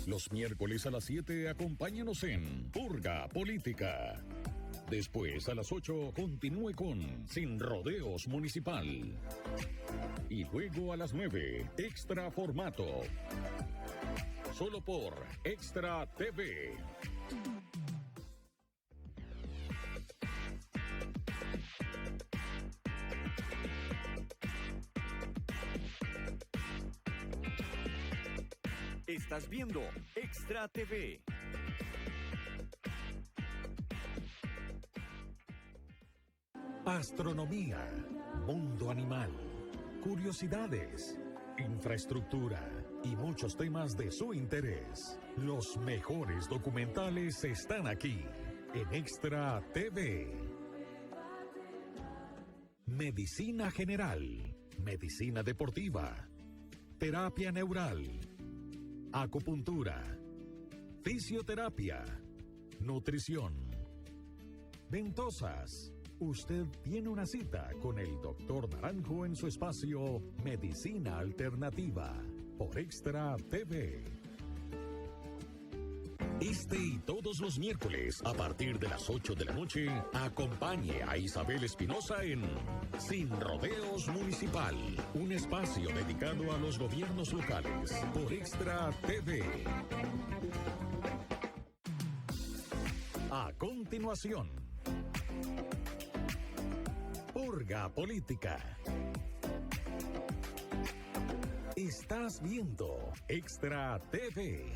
Los miércoles a las 7 acompáñanos en Purga Política. Después a las 8 continúe con Sin Rodeos Municipal. Y luego a las 9, Extra Formato. Solo por Extra TV. Estás viendo Extra TV. Astronomía, mundo animal, curiosidades, infraestructura y muchos temas de su interés. Los mejores documentales están aquí en Extra TV. Medicina general, medicina deportiva, terapia neural, acupuntura, fisioterapia, nutrición, ventosas. Usted tiene una cita con el Dr. Naranjo en su espacio Medicina Alternativa por Extra TV. Este y todos los miércoles a partir de las 8 de la noche, acompañe a Isabel Espinosa en Sin Rodeos Municipal, un espacio dedicado a los gobiernos locales por Extra TV. A continuación, Purga Política. Estás viendo Extra TV.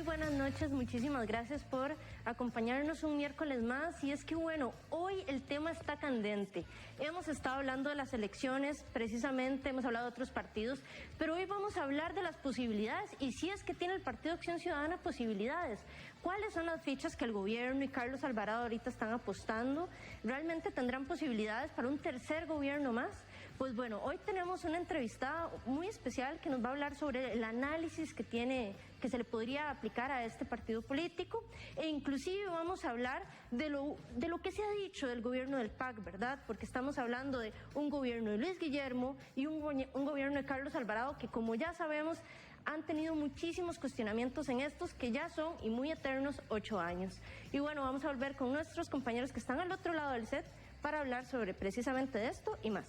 Buenas noches, muchísimas gracias por acompañarnos un miércoles más. Y es que bueno, hoy el tema está candente. Hemos estado hablando de las elecciones, precisamente hemos hablado de otros partidos, pero hoy vamos a hablar de las posibilidades y si es que tiene el Partido Acción Ciudadana posibilidades. ¿Cuáles son las fichas que el gobierno y Carlos Alvarado ahorita están apostando? ¿Realmente tendrán posibilidades para un tercer gobierno más? Pues bueno, hoy tenemos una entrevistada muy especial que nos va a hablar sobre el análisis que se le podría aplicar a este partido político, e inclusive vamos a hablar de lo que se ha dicho del gobierno del PAC, ¿verdad? Porque estamos hablando de un gobierno de Luis Guillermo y un gobierno de Carlos Alvarado que, como ya sabemos, han tenido muchísimos cuestionamientos en estos que ya son y muy eternos 8 años. Y bueno, vamos a volver con nuestros compañeros que están al otro lado del set para hablar sobre precisamente de esto y más.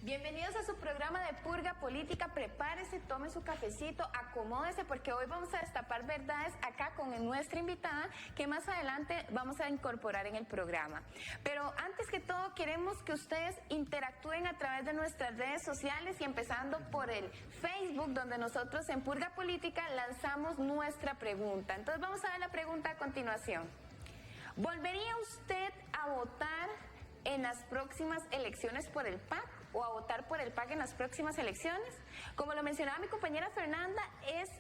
Bienvenidos a su programa de Purga Política. Prepárese, tome su cafecito, acomódese, porque hoy vamos a destapar verdades acá con nuestra invitada que más adelante vamos a incorporar en el programa. Pero antes que todo queremos que ustedes interactúen a través de nuestras redes sociales y empezando por el Facebook, donde nosotros en Purga Política lanzamos nuestra pregunta. Entonces vamos a ver la pregunta a continuación. ¿Volvería usted a votar en las próximas elecciones por el PAC o a votar por el PAC en las próximas elecciones? Como lo mencionaba mi compañera Fernanda,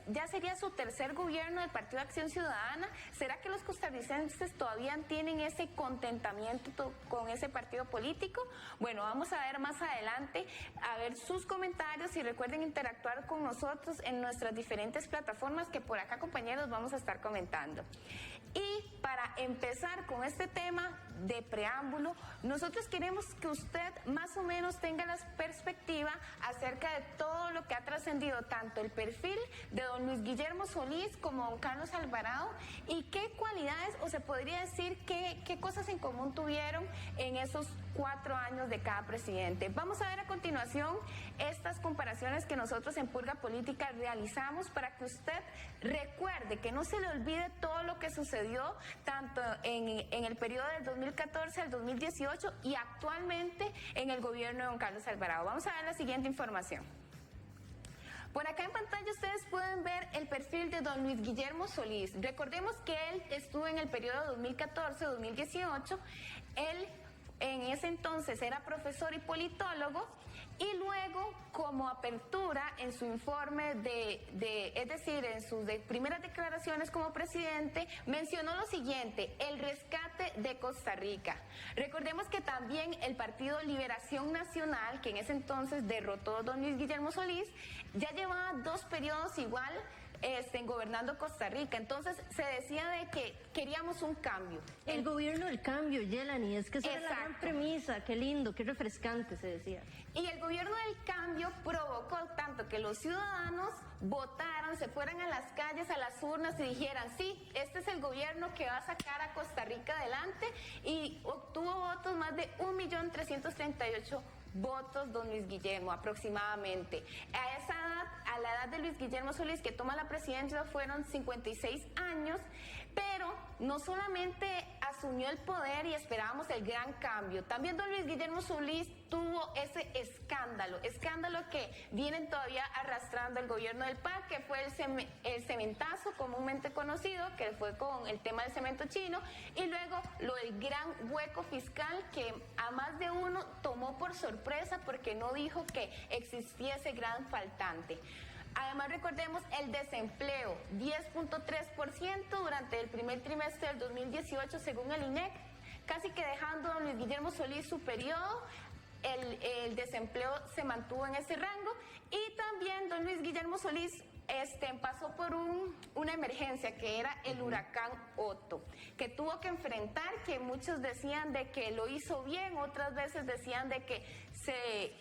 ya sería su tercer gobierno del Partido Acción Ciudadana. ¿Será que los costarricenses todavía tienen ese contentamiento con ese partido político? Bueno, vamos a ver más adelante, a ver sus comentarios, y recuerden interactuar con nosotros en nuestras diferentes plataformas que por acá, compañeros, vamos a estar comentando. Y para empezar con este tema de preámbulo, nosotros queremos que usted más o menos tenga la perspectiva acerca de todo lo que ha trascendido, tanto el perfil de don Luis Guillermo Solís como don Carlos Alvarado, y qué cualidades, o se podría decir qué cosas en común tuvieron en esos 4 años de cada presidente. Vamos a ver a continuación estas comparaciones que nosotros en Purga Política realizamos para que usted recuerde, que no se le olvide todo lo que sucedió tanto en el periodo del 2014 al 2018 y actualmente en el gobierno de don Carlos Alvarado. Vamos a ver la siguiente información. Por acá en pantalla ustedes pueden ver el perfil de don Luis Guillermo Solís. Recordemos que él estuvo en el periodo 2014-2018. Él en ese entonces era profesor y politólogo, y luego como apertura en su informe es decir, en sus primeras declaraciones como presidente, mencionó lo siguiente: el rescate de Costa Rica. Recordemos que también el Partido Liberación Nacional, que en ese entonces derrotó a don Luis Guillermo Solís, ya llevaba 2 periodos igual gobernando Costa Rica. Entonces se decía de que queríamos un cambio. El gobierno del cambio, Yelani, es que esa era la gran premisa. Qué lindo, qué refrescante, se decía. Y el gobierno del cambio provocó tanto que los ciudadanos votaran, se fueran a las calles, a las urnas y dijeran: sí, este es el gobierno que va a sacar a Costa Rica adelante, y obtuvo votos, más de 1.338.000 votos don Luis Guillermo aproximadamente. A esa edad, a la edad de Luis Guillermo Solís, que toma la presidencia, fueron 56 años, pero no solamente asumió el poder y esperábamos el gran cambio, también don Luis Guillermo Solís tuvo ese escándalo que vienen todavía arrastrando el gobierno del PAC, que fue el cementazo comúnmente conocido, que fue con el tema del cemento chino, y luego lo del gran hueco fiscal que a más de uno tomó por sorpresa porque no dijo que existiese gran faltante. Además, recordemos el desempleo, 10.3% durante el primer trimestre del 2018 según el INEC, casi que dejando a don Luis Guillermo Solís su periodo. El desempleo se mantuvo en ese rango, y también don Luis Guillermo Solís pasó por una emergencia que era el huracán Otto, que tuvo que enfrentar, que muchos decían de que lo hizo bien, otras veces decían de que se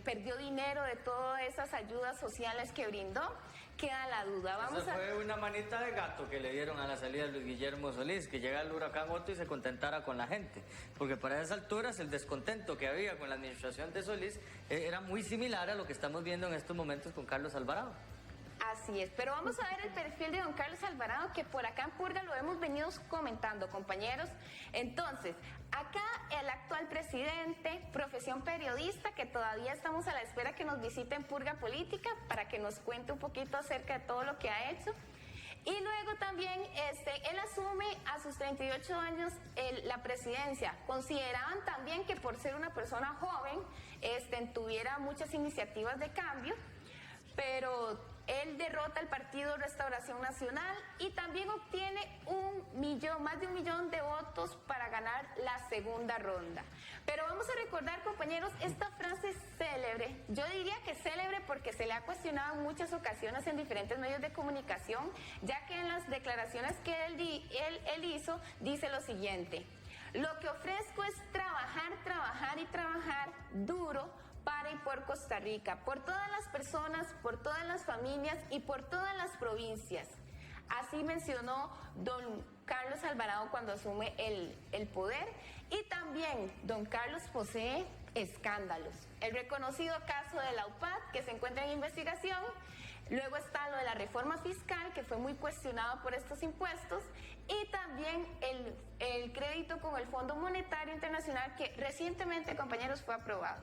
perdió dinero de todas esas ayudas sociales que brindó. Queda la duda. Esa fue una manita de gato que le dieron a la salida de Luis Guillermo Solís, que llega el huracán Otto y se contentara con la gente, porque para esas alturas el descontento que había con la administración de Solís era muy similar a lo que estamos viendo en estos momentos con Carlos Alvarado. Así es, pero vamos a ver el perfil de don Carlos Alvarado, que por acá en Purga lo hemos venido comentando, compañeros. Entonces, acá el actual presidente, profesión periodista, que todavía estamos a la espera que nos visite en Purga Política para que nos cuente un poquito acerca de todo lo que ha hecho. Y luego también él asume a sus 38 años la presidencia. Consideraban también que por ser una persona joven tuviera muchas iniciativas de cambio, pero él derrota al Partido Restauración Nacional y también obtiene más de 1 millón de votos para ganar la segunda ronda. Pero vamos a recordar, compañeros, esta frase célebre. Yo diría que célebre porque se le ha cuestionado en muchas ocasiones en diferentes medios de comunicación, ya que en las declaraciones que él hizo, dice lo siguiente: lo que ofrezco es trabajar, trabajar y trabajar duro para y por Costa Rica, por todas las personas, por todas las familias y por todas las provincias. Así mencionó don Carlos Alvarado cuando asume el poder. Y también don Carlos posee escándalos. El reconocido caso de la UPAD, que se encuentra en investigación. Luego está lo de la reforma fiscal, que fue muy cuestionado por estos impuestos. Y también el crédito con el Fondo Monetario Internacional, que recientemente, compañeros, fue aprobado.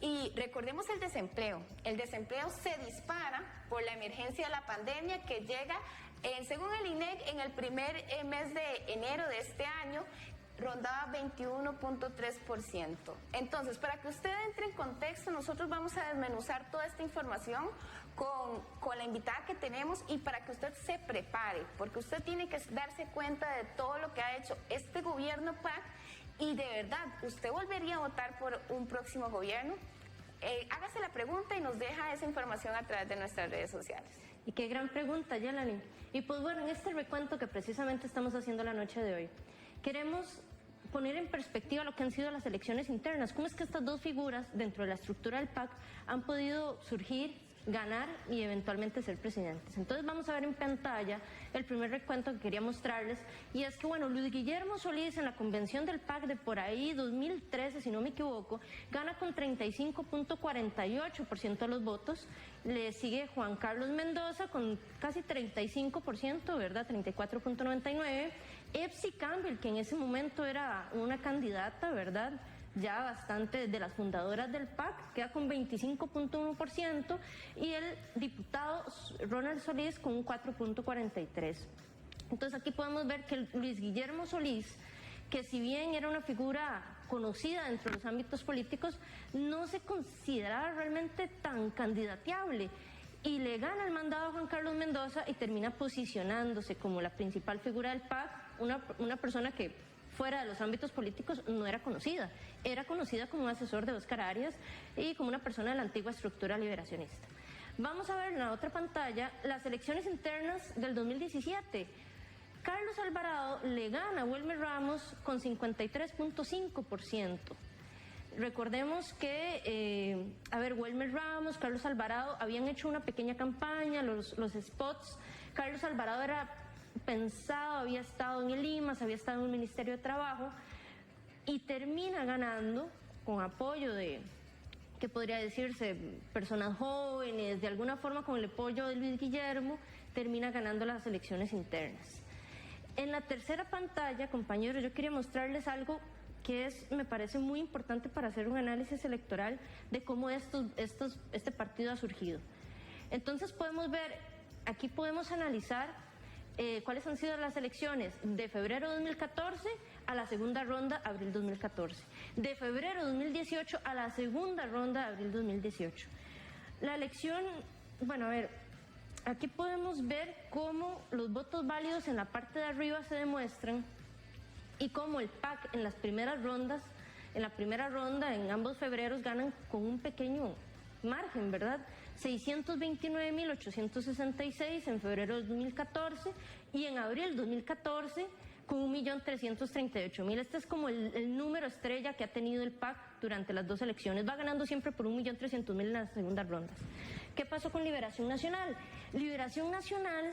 Y recordemos el desempleo. El desempleo se dispara por la emergencia de la pandemia, que llega, según el INEC, en el primer mes de enero de este año, rondaba 21.3%. Entonces, para que usted entre en contexto, nosotros vamos a desmenuzar toda esta información con la invitada que tenemos, y para que usted se prepare, porque usted tiene que darse cuenta de todo lo que ha hecho este gobierno PAC. Y de verdad, ¿usted volvería a votar por un próximo gobierno? Hágase la pregunta y nos deja esa información a través de nuestras redes sociales. Y qué gran pregunta, Yelani. Y pues bueno, en este recuento que precisamente estamos haciendo la noche de hoy, queremos poner en perspectiva lo que han sido las elecciones internas. ¿Cómo es que estas dos figuras dentro de la estructura del PAC han podido surgir, ganar y eventualmente ser presidentes? Entonces vamos a ver en pantalla el primer recuento que quería mostrarles, y es que bueno, Luis Guillermo Solís en la convención del PAC de por ahí 2013, si no me equivoco, gana con 35.48% de los votos. Le sigue Juan Carlos Mendoza con casi 35%, ¿verdad? 34.99%. Epsi Campbell, que en ese momento era una candidata, ¿verdad?, ya bastante de las fundadoras del PAC, queda con 25.1%, y el diputado Ronald Solís con un 4.43%. Entonces aquí podemos ver que Luis Guillermo Solís, que si bien era una figura conocida dentro de los ámbitos políticos, no se consideraba realmente tan candidateable. Y le gana el mandado a Juan Carlos Mendoza y termina posicionándose como la principal figura del PAC, una persona que fuera de los ámbitos políticos no era conocida. Era conocida como un asesor de Óscar Arias y como una persona de la antigua estructura liberacionista. Vamos a ver en la otra pantalla las elecciones internas del 2017. Carlos Alvarado le gana a Wilmer Ramos con 53.5%. Recordemos que, Wilmer Ramos, Carlos Alvarado habían hecho una pequeña campaña, los spots. Carlos Alvarado era pensado, había estado en el IMAS, había estado en el Ministerio de Trabajo y termina ganando con apoyo de, ¿qué podría decirse?, personas jóvenes, de alguna forma con el apoyo de Luis Guillermo, termina ganando las elecciones internas. En la tercera pantalla, compañeros, yo quería mostrarles algo que me parece muy importante para hacer un análisis electoral de cómo este partido ha surgido. Entonces podemos ver, aquí podemos analizar cuáles han sido las elecciones de febrero de 2014 a la segunda ronda, abril 2014. De febrero de 2018 a la segunda ronda, abril 2018. La elección, aquí podemos ver cómo los votos válidos en la parte de arriba se demuestran y cómo el PAC en las primeras rondas, en la primera ronda, en ambos febreros, ganan con un pequeño margen, ¿verdad? 629.866 en febrero de 2014 y en abril de 2014 con 1.338.000. Este es como el número estrella que ha tenido el PAC durante las dos elecciones. Va ganando siempre por 1.300.000 en las segundas rondas. ¿Qué pasó con Liberación Nacional? Liberación Nacional,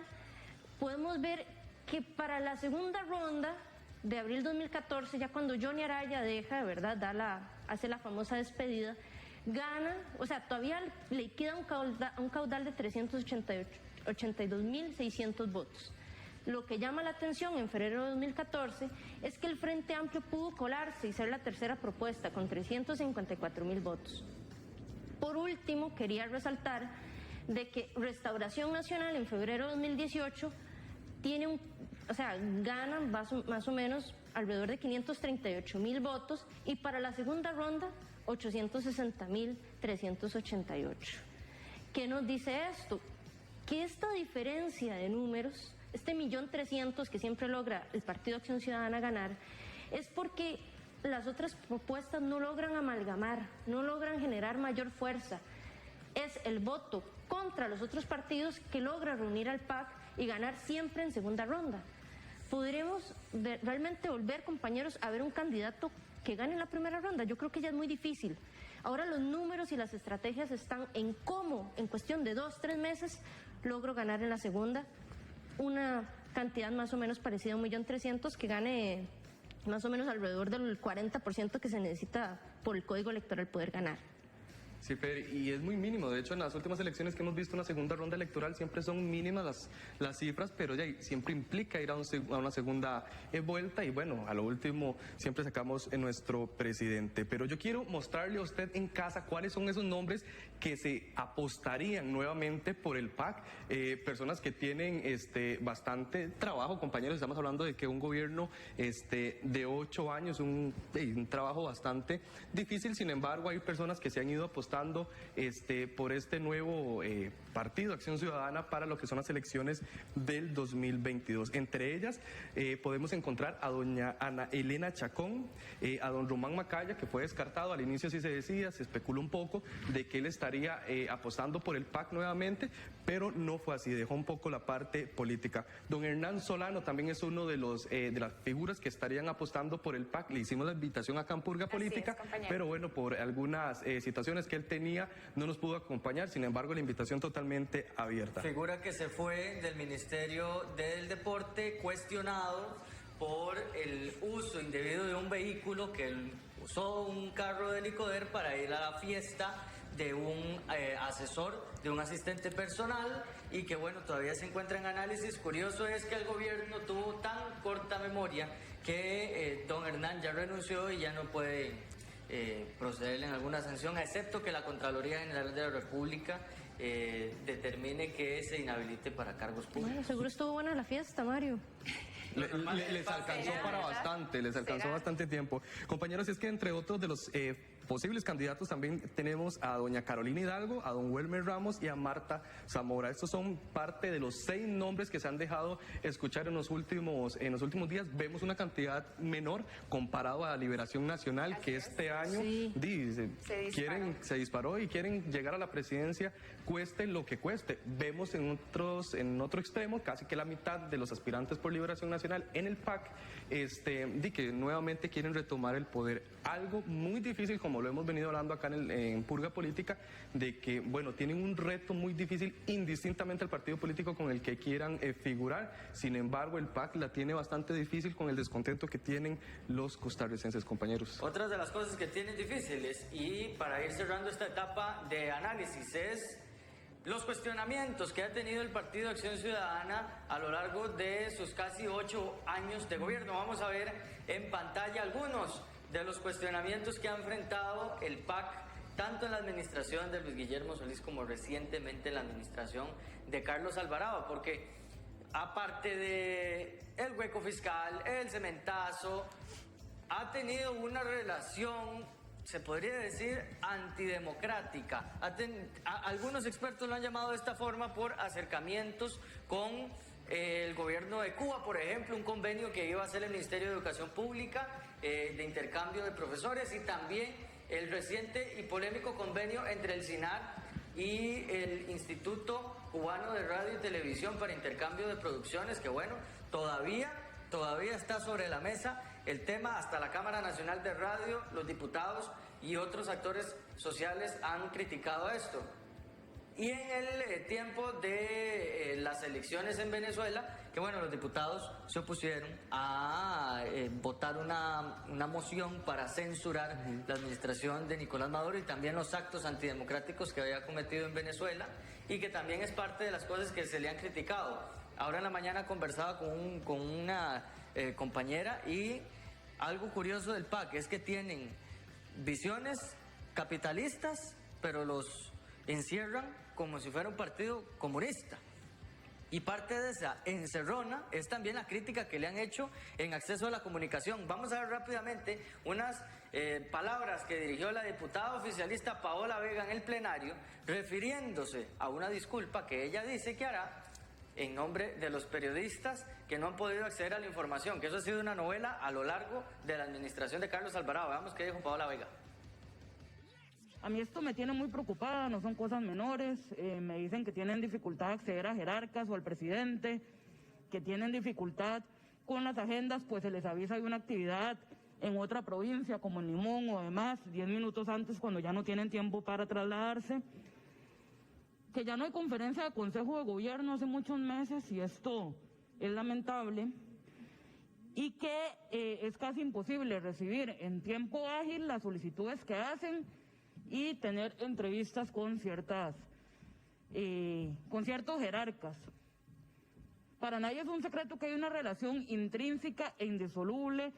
podemos ver que para la segunda ronda de abril 2014, ya cuando Johnny Araya deja, ¿verdad?, hace la famosa despedida, gana, todavía le queda un caudal de 382.600 votos. Lo que llama la atención en febrero de 2014 es que el Frente Amplio pudo colarse y ser la tercera propuesta con 354.000 votos. Por último, quería resaltar de que Restauración Nacional en febrero de 2018 gana más o menos alrededor de 538.000 votos y para la segunda ronda 860.388. ¿Qué nos dice esto? Que esta diferencia de números, este 1.300.000 que siempre logra el Partido Acción Ciudadana ganar, es porque las otras propuestas no logran amalgamar, no logran generar mayor fuerza. Es el voto contra los otros partidos que logra reunir al PAC y ganar siempre en segunda ronda. ¿Podremos realmente volver, compañeros, a ver un candidato que gane en la primera ronda? Yo creo que ya es muy difícil. Ahora los números y las estrategias están en cómo, en cuestión de 2-3 meses, logro ganar en la segunda una cantidad más o menos parecida a 1.300.000, que gane más o menos alrededor del 40% que se necesita por el Código Electoral poder ganar. Sí, Fer, y es muy mínimo. De hecho, en las últimas elecciones que hemos visto en la segunda ronda electoral siempre son mínimas las cifras, pero ya siempre implica ir a una segunda vuelta y bueno, a lo último siempre sacamos en nuestro presidente. Pero yo quiero mostrarle a usted en casa cuáles son esos nombres que se apostarían nuevamente por el PAC, personas que tienen bastante trabajo, compañeros. Estamos hablando de que un gobierno de 8 años, un trabajo bastante difícil. Sin embargo, hay personas que se han ido apostando por este nuevo partido Acción Ciudadana para lo que son las elecciones del 2022. Entre ellas podemos encontrar a doña Ana Elena Chacón, a don Román Macaya, que fue descartado. Al inicio sí se decía, se especula un poco de que él estaría apostando por el PAC nuevamente, pero no fue así, dejó un poco la parte política. Don Hernán Solano también es uno de las figuras que estarían apostando por el PAC. Le hicimos la invitación acá en Purga Política, pero bueno, por algunas situaciones que él tenía, no nos pudo acompañar. Sin embargo, la invitación totalmente abierta. Figura que se fue del Ministerio del Deporte cuestionado por el uso indebido de un vehículo, que él usó un carro de Licoder para ir a la fiesta de un asesor, de un asistente personal, y que bueno, todavía se encuentra en análisis. Curioso es que el gobierno tuvo tan corta memoria que don Hernán ya renunció y ya no puede procederle en alguna sanción, excepto que la Contraloría General de la República determine que se inhabilite para cargos públicos. Bueno, seguro estuvo buena la fiesta, Mario. Les alcanzó para bastante, les alcanzó bastante tiempo. Compañeros, es que entre otros de los posibles candidatos también tenemos a doña Carolina Hidalgo, a don Welmer Ramos y a Marta Zamora. Estos son parte de los 6 nombres que se han dejado escuchar en los últimos días. Vemos una cantidad menor comparado a Liberación Nacional, que este año se disparó y quieren llegar a la presidencia, cueste lo que cueste. Vemos en otro extremo, casi que la mitad de los aspirantes por Liberación Nacional en el PAC, que nuevamente quieren retomar el poder. Algo muy difícil, como lo hemos venido hablando acá en Purga Política, de que, bueno, tienen un reto muy difícil indistintamente al partido político con el que quieran figurar. Sin embargo, el PAC la tiene bastante difícil con el descontento que tienen los costarricenses, compañeros. Otras de las cosas que tienen difíciles, y para ir cerrando esta etapa de análisis, es los cuestionamientos que ha tenido el Partido Acción Ciudadana a lo largo de sus casi 8 años de gobierno. Vamos a ver en pantalla algunos de los cuestionamientos que ha enfrentado el PAC, tanto en la administración de Luis Guillermo Solís como recientemente en la administración de Carlos Alvarado, porque aparte de el hueco fiscal, el cementazo, ha tenido una relación, se podría decir, antidemocrática. Algunos expertos lo han llamado de esta forma por acercamientos con el gobierno de Cuba, por ejemplo, un convenio que iba a hacer el Ministerio de Educación Pública de intercambio de profesores, y también el reciente y polémico convenio entre el SINAR y el Instituto Cubano de Radio y Televisión para intercambio de producciones, que bueno, todavía está sobre la mesa el tema. Hasta la Cámara Nacional de Radio, los diputados y otros actores sociales han criticado esto. Y en el tiempo de las elecciones en Venezuela, que bueno, los diputados se opusieron a votar una moción para censurar la administración de Nicolás Maduro y también los actos antidemocráticos que había cometido en Venezuela, y que también es parte de las cosas que se le han criticado. Ahora en la mañana conversaba con una compañera, y algo curioso del PAC es que tienen visiones capitalistas, pero los encierran como si fuera un partido comunista. Y parte de esa encerrona es también la crítica que le han hecho en acceso a la comunicación. Vamos a ver rápidamente unas palabras que dirigió la diputada oficialista Paola Vega en el plenario, refiriéndose a una disculpa que ella dice que hará en nombre de los periodistas que no han podido acceder a la información, que eso ha sido una novela a lo largo de la administración de Carlos Alvarado. Veamos qué dijo Paola Vega. A mí esto me tiene muy preocupada, no son cosas menores. Me dicen que tienen dificultad de acceder a jerarcas o al presidente, que tienen dificultad con las agendas, pues se les avisa de una actividad en otra provincia, como en Limón o demás, 10 minutos antes, cuando ya no tienen tiempo para trasladarse. Que ya no hay conferencia de Consejo de Gobierno hace muchos meses, y esto es lamentable, y que es casi imposible recibir en tiempo ágil las solicitudes que hacen y tener entrevistas con ciertos jerarcas. Para nadie es un secreto que hay una relación intrínseca e indisoluble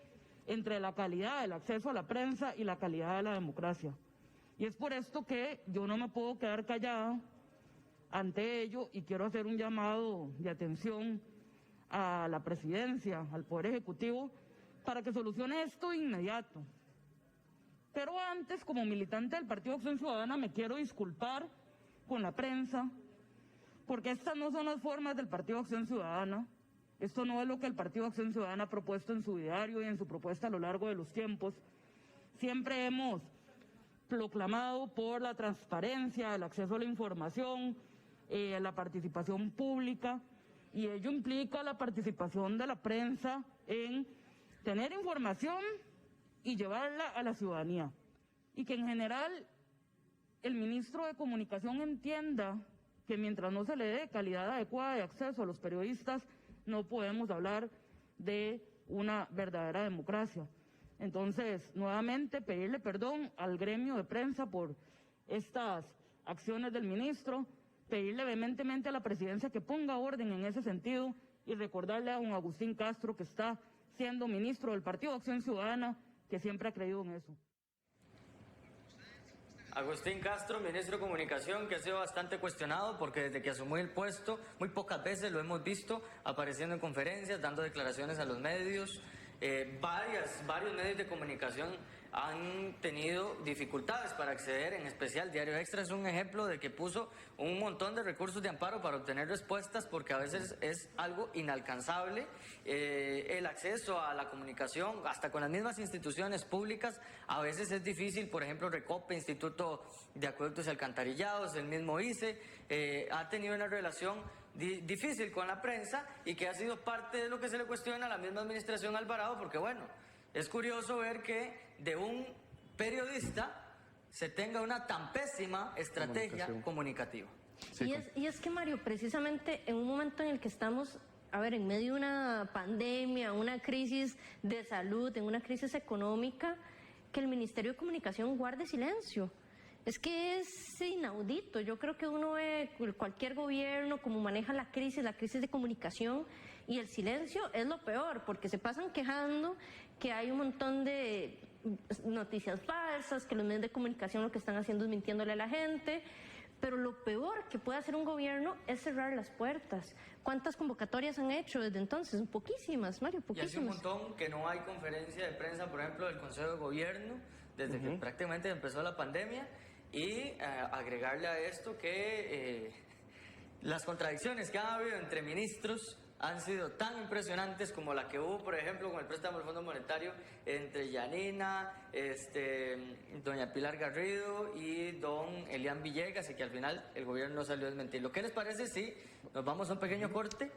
entre la calidad del acceso a la prensa y la calidad de la democracia. Y es por esto que yo no me puedo quedar callada ante ello, y quiero hacer un llamado de atención a la presidencia, al Poder Ejecutivo, para que solucione esto de inmediato. Pero antes, como militante del Partido Acción Ciudadana, me quiero disculpar con la prensa, porque estas no son las formas del Partido Acción Ciudadana. Esto no es lo que el Partido Acción Ciudadana ha propuesto en su diario y en su propuesta a lo largo de los tiempos. Siempre hemos proclamado por la transparencia, el acceso a la información, la participación pública, y ello implica la participación de la prensa en tener información y llevarla a la ciudadanía. Y que en general el ministro de Comunicación entienda que mientras no se le dé calidad adecuada de acceso a los periodistas, no podemos hablar de una verdadera democracia. Entonces, nuevamente pedirle perdón al gremio de prensa por estas acciones del ministro, pedirle vehementemente a la presidencia que ponga orden en ese sentido, y recordarle a don Agustín Castro, que está siendo ministro del Partido Acción Ciudadana, que siempre ha creído en eso. Agustín Castro, ministro de Comunicación, que ha sido bastante cuestionado porque desde que asumió el puesto, muy pocas veces lo hemos visto apareciendo en conferencias, dando declaraciones a los medios. Varios medios de comunicación han tenido dificultades para acceder, en especial Diario Extra es un ejemplo de que puso un montón de recursos de amparo para obtener respuestas porque a veces es algo inalcanzable el acceso a la comunicación, hasta con las mismas instituciones públicas, a veces es difícil. Por ejemplo, Recope, Instituto de Acueductos y Alcantarillados, el mismo ICE, ha tenido una relación difícil con la prensa y que ha sido parte de lo que se le cuestiona a la misma administración Alvarado, porque bueno, es curioso ver que de un periodista se tenga una tan pésima estrategia comunicativa. Sí, y es que, Mario, precisamente en un momento en el que estamos, a ver, en medio de una pandemia, una crisis de salud, en una crisis económica, que el Ministerio de Comunicación guarde silencio. Es que es inaudito. Yo creo que uno ve cualquier gobierno como maneja la crisis de comunicación, y el silencio es lo peor, porque se pasan quejando que hay un montón de noticias falsas, que los medios de comunicación lo que están haciendo es mintiéndole a la gente, pero lo peor que puede hacer un gobierno es cerrar las puertas. ¿Cuántas convocatorias han hecho desde entonces? Poquísimas, Mario, poquísimas. Y hace un montón que no hay conferencia de prensa, por ejemplo, del Consejo de Gobierno, desde que prácticamente empezó la pandemia. Y agregarle a esto que las contradicciones que ha habido entre ministros han sido tan impresionantes como la que hubo, por ejemplo, con el préstamo del Fondo Monetario entre Yanina, doña Pilar Garrido y don Elian Villegas, y que al final el gobierno no salió a desmentirlo. ¿Qué les parece si nos vamos a un pequeño corte?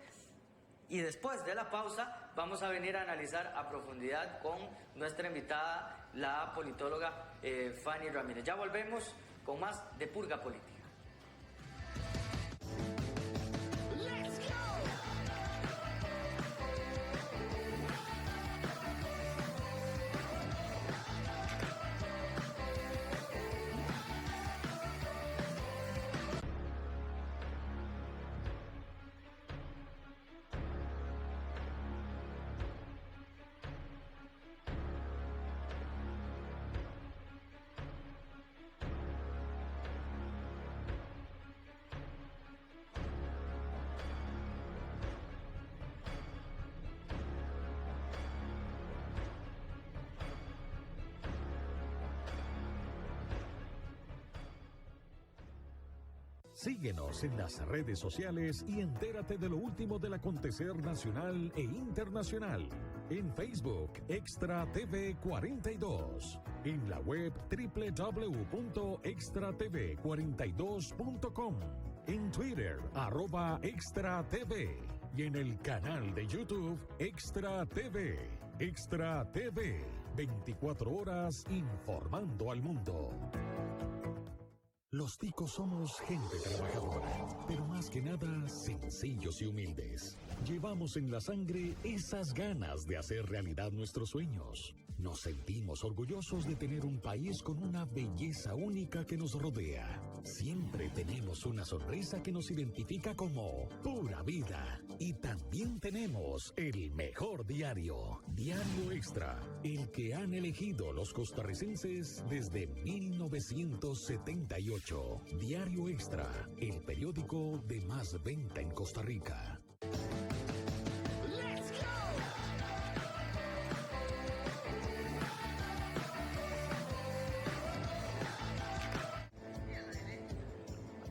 Y después de la pausa vamos a venir a analizar a profundidad con nuestra invitada, la politóloga Fanny Ramírez. Ya volvemos con más de Purga Política. Síguenos en las redes sociales y entérate de lo último del acontecer nacional e internacional. En Facebook, Extra TV 42. En la web www.extratv42.com. En Twitter, @ExtraTV. Y en el canal de YouTube, Extra TV. Extra TV. 24 horas informando al mundo. Los ticos somos gente trabajadora, pero más que nada sencillos y humildes. Llevamos en la sangre esas ganas de hacer realidad nuestros sueños. Nos sentimos orgullosos de tener un país con una belleza única que nos rodea. Siempre tenemos una sonrisa que nos identifica como Pura Vida. Y también tenemos el mejor diario, Diario Extra, el que han elegido los costarricenses desde 1978. Diario Extra, el periódico de más venta en Costa Rica.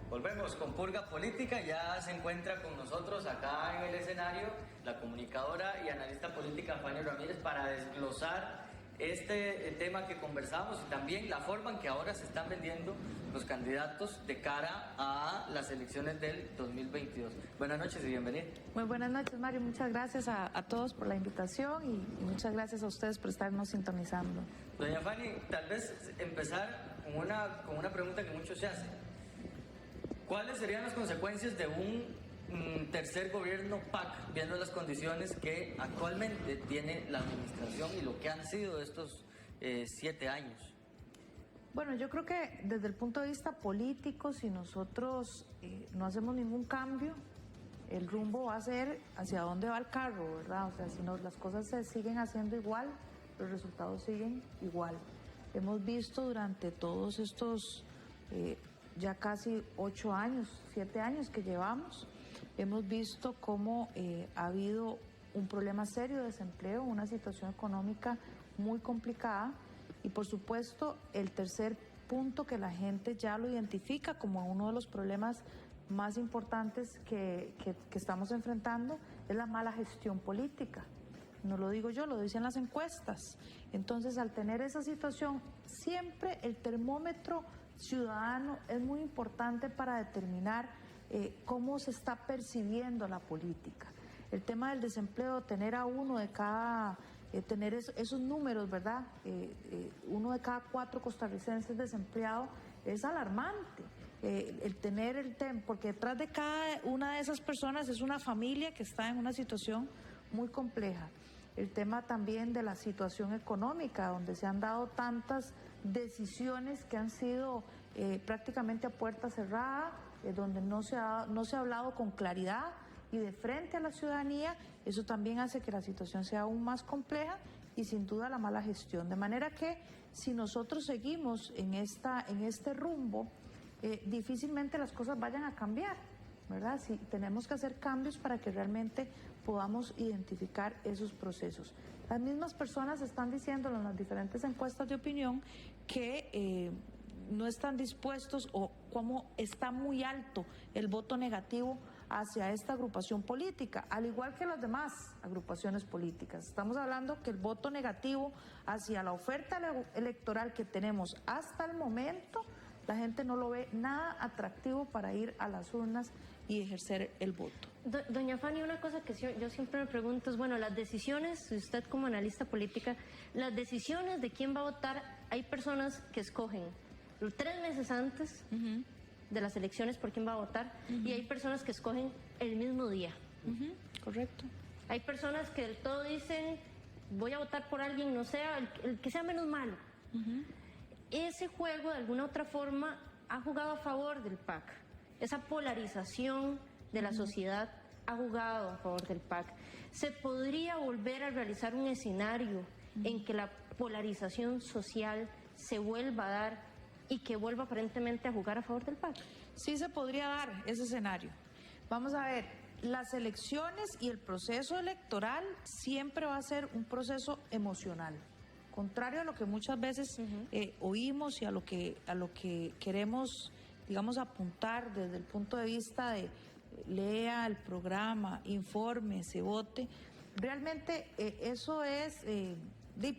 Volvemos con Purga Política. Ya se encuentra con nosotros acá en el escenario la comunicadora y analista política Fanny Ramírez para desglosar este tema que conversamos y también la forma en que ahora se están vendiendo los candidatos de cara a las elecciones del 2022. Buenas noches y bienvenido. Muy buenas noches, Mario. Muchas gracias a todos por la invitación y muchas gracias a ustedes por estarnos sintonizando. Doña Fanny, tal vez empezar con una pregunta que muchos se hacen. ¿Cuáles serían las consecuencias de un tercer gobierno PAC, viendo las condiciones que actualmente tiene la administración y lo que han sido estos 7 años? Bueno, yo creo que desde el punto de vista político, si nosotros no hacemos ningún cambio, el rumbo va a ser hacia dónde va el carro, ¿verdad? O sea, si las cosas se siguen haciendo igual, los resultados siguen igual. Hemos visto durante todos estos ya casi 8 años, 7 años que llevamos, hemos visto cómo ha habido un problema serio de desempleo, una situación económica muy complicada y por supuesto el tercer punto que la gente ya lo identifica como uno de los problemas más importantes que estamos enfrentando es la mala gestión política. No lo digo yo, lo dicen las encuestas. Entonces, al tener esa situación, siempre el termómetro ciudadano es muy importante para determinar cómo se está percibiendo la política. El tema del desempleo, tener a uno de cada, tener esos números, ¿verdad? 1 de cada 4 costarricenses desempleados es alarmante. El tener porque detrás de cada una de esas personas es una familia que está en una situación muy compleja. El tema también de la situación económica, donde se han dado tantas decisiones que han sido prácticamente a puerta cerrada, donde no se ha hablado con claridad y de frente a la ciudadanía, eso también hace que la situación sea aún más compleja y sin duda la mala gestión. De manera que si nosotros seguimos en este rumbo, difícilmente las cosas vayan a cambiar, ¿verdad? Sí, tenemos que hacer cambios para que realmente podamos identificar esos procesos. Las mismas personas están diciéndolo en las diferentes encuestas de opinión que no están dispuestos o cómo está muy alto el voto negativo hacia esta agrupación política, al igual que las demás agrupaciones políticas. Estamos hablando que el voto negativo hacia la oferta electoral que tenemos hasta el momento, la gente no lo ve nada atractivo para ir a las urnas y ejercer el voto. Doña Fanny, una cosa que yo siempre me pregunto es, bueno, las decisiones, usted como analista política, las decisiones de quién va a votar, hay personas que escogen 3 meses antes de las elecciones por quién va a votar y hay personas que escogen el mismo día. Correcto. Hay personas que del todo dicen, voy a votar por alguien, no sea, el que sea menos malo. Ese juego, de alguna otra forma, ha jugado a favor del PAC. Esa polarización de la sociedad ha jugado a favor del PAC. ¿Se podría volver a realizar un escenario en que la polarización social se vuelva a dar y que vuelva aparentemente a jugar a favor del PAC? Sí se podría dar ese escenario. Vamos a ver, las elecciones y el proceso electoral siempre va a ser un proceso emocional. Contrario a lo que muchas veces oímos y a lo que queremos, digamos, apuntar desde el punto de vista de lea el programa, informe, se vote, realmente eso es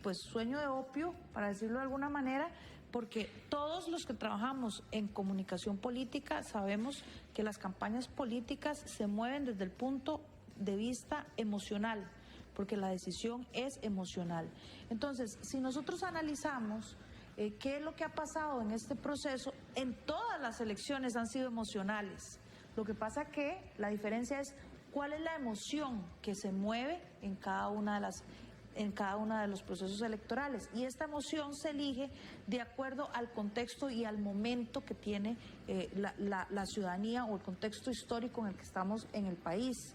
pues sueño de opio, para decirlo de alguna manera, porque todos los que trabajamos en comunicación política sabemos que las campañas políticas se mueven desde el punto de vista emocional, porque la decisión es emocional. Entonces, si nosotros analizamos qué es lo que ha pasado en este proceso, en todas las elecciones han sido emocionales. Lo que pasa que la diferencia es cuál es la emoción que se mueve en cada una de los procesos electorales. Y esta emoción se elige de acuerdo al contexto y al momento que tiene la ciudadanía o el contexto histórico en el que estamos en el país.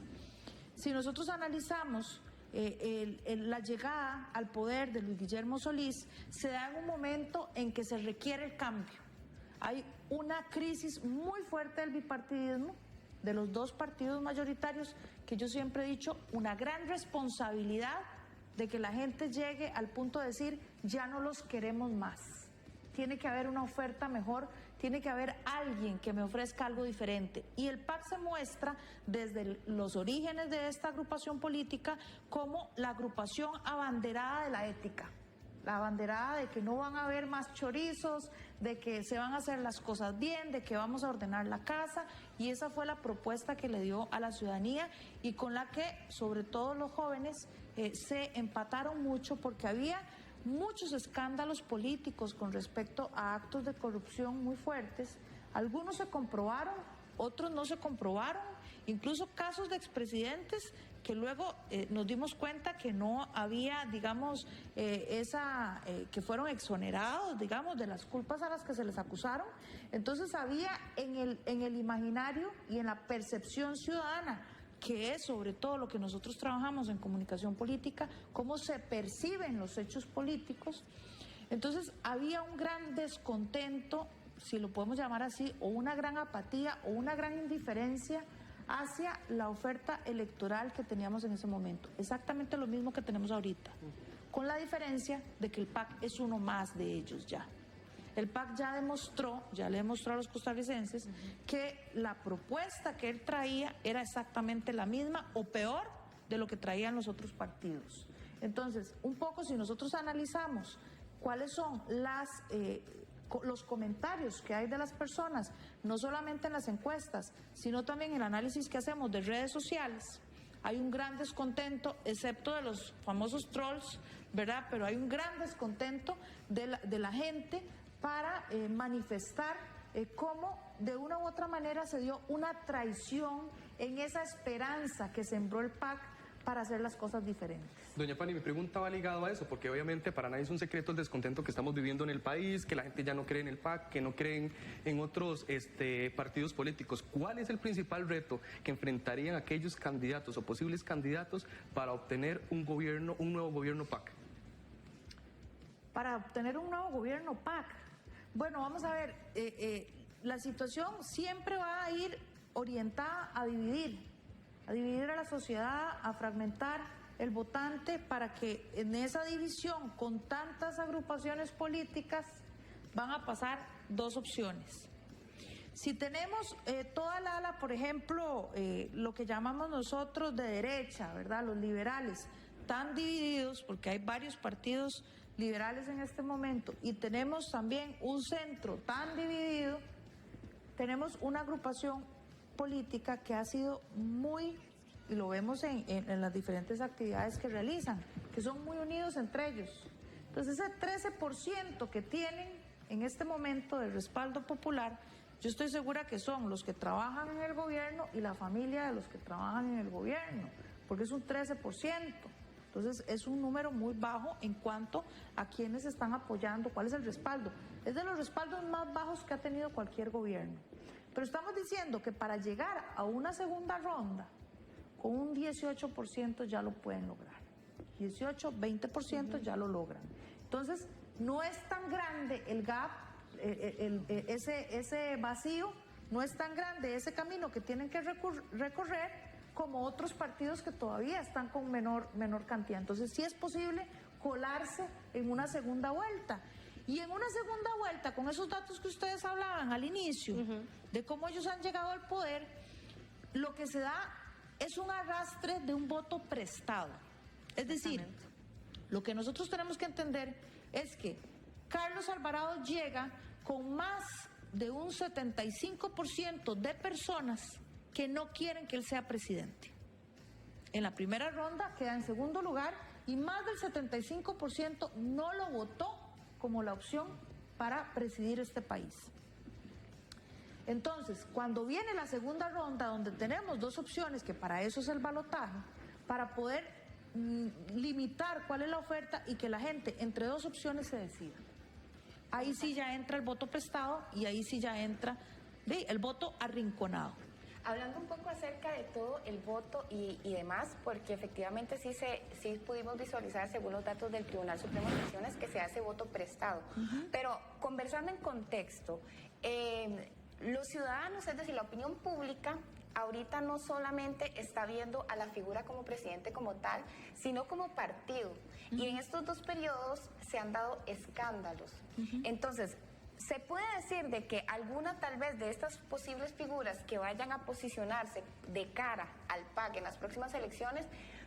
Si nosotros analizamos la llegada al poder de Luis Guillermo Solís, se da en un momento en que se requiere el cambio. Hay una crisis muy fuerte del bipartidismo, de los 2 partidos mayoritarios, que yo siempre he dicho, una gran responsabilidad de que la gente llegue al punto de decir, ya no los queremos más. Tiene que haber una oferta mejor, tiene que haber alguien que me ofrezca algo diferente. Y el PAC se muestra desde los orígenes de esta agrupación política como la agrupación abanderada de la ética. La abanderada de que no van a haber más chorizos, de que se van a hacer las cosas bien, de que vamos a ordenar la casa, y esa fue la propuesta que le dio a la ciudadanía y con la que sobre todo los jóvenes se empataron mucho, porque había muchos escándalos políticos con respecto a actos de corrupción muy fuertes. Algunos se comprobaron, otros no se comprobaron, incluso casos de expresidentes que luego nos dimos cuenta que no había, digamos, que fueron exonerados, digamos, de las culpas a las que se les acusaron. Entonces había en el imaginario y en la percepción ciudadana, que es sobre todo lo que nosotros trabajamos en comunicación política, cómo se perciben los hechos políticos. Entonces había un gran descontento si lo podemos llamar así, o una gran apatía o una gran indiferencia hacia la oferta electoral que teníamos en ese momento. Exactamente lo mismo que tenemos ahorita, con la diferencia de que el PAC es uno más de ellos ya. El PAC ya le demostró a los costarricenses que la propuesta que él traía era exactamente la misma o peor de lo que traían los otros partidos. Entonces, un poco si nosotros analizamos cuáles son los comentarios que hay de las personas, no solamente en las encuestas, sino también en el análisis que hacemos de redes sociales, hay un gran descontento, excepto de los famosos trolls, ¿verdad? Pero hay un gran descontento de la gente para manifestar cómo de una u otra manera se dio una traición en esa esperanza que sembró el PAC para hacer las cosas diferentes. Doña Fanny, mi pregunta va ligado a eso, porque obviamente para nadie es un secreto el descontento que estamos viviendo en el país, que la gente ya no cree en el PAC, que no creen en otros partidos políticos. ¿Cuál es el principal reto que enfrentarían aquellos candidatos o posibles candidatos para obtener un nuevo gobierno PAC? Para obtener un nuevo gobierno PAC. Bueno, vamos a ver, la situación siempre va a ir orientada a dividir a la sociedad, a fragmentar el votante para que en esa división con tantas agrupaciones políticas van a pasar dos opciones. Si tenemos toda la ala, por ejemplo, lo que llamamos nosotros de derecha, ¿verdad? Los liberales, tan divididos, porque hay varios partidos liberales en este momento, y tenemos también un centro tan dividido, tenemos una agrupación política que ha sido muy, y lo vemos en las diferentes actividades que realizan, que son muy unidos entre ellos. Entonces ese 13% que tienen en este momento de respaldo popular, yo estoy segura que son los que trabajan en el gobierno y la familia de los que trabajan en el gobierno, porque es un 13%. Entonces es un número muy bajo en cuanto a quienes están apoyando, cuál es el respaldo. Es de los respaldos más bajos que ha tenido cualquier gobierno. Pero estamos diciendo que para llegar a una segunda ronda, con un 18% ya lo pueden lograr. 18, 20% ya lo logran. Entonces, no es tan grande el gap, ese vacío, no es tan grande ese camino que tienen que recorrer como otros partidos que todavía están con menor cantidad. Entonces, sí es posible colarse en una segunda vuelta. Y en una segunda vuelta, con esos datos que ustedes hablaban al inicio, de cómo ellos han llegado al poder, lo que se da es un arrastre de un voto prestado. Es decir, lo que nosotros tenemos que entender es que Carlos Alvarado llega con más de un 75% de personas que no quieren que él sea presidente. En la primera ronda queda en segundo lugar y más del 75% no lo votó como la opción para presidir este país. Entonces, cuando viene la segunda ronda, donde tenemos dos opciones, que para eso es el balotaje, para poder limitar cuál es la oferta y que la gente entre dos opciones se decida. Ahí sí ya entra el voto prestado y ahí sí ya entra el voto arrinconado. Hablando un poco acerca de todo el voto y demás, porque efectivamente sí pudimos visualizar, según los datos del Tribunal Supremo de Elecciones, que se hace voto prestado. Pero conversando en contexto, los ciudadanos, es decir, la opinión pública, ahorita no solamente está viendo a la figura como presidente como tal, sino como partido. Y en estos dos periodos se han dado escándalos. Entonces, se puede decir de que alguna tal vez de estas posibles figuras que vayan a posicionarse de cara al PAC en las próximas elecciones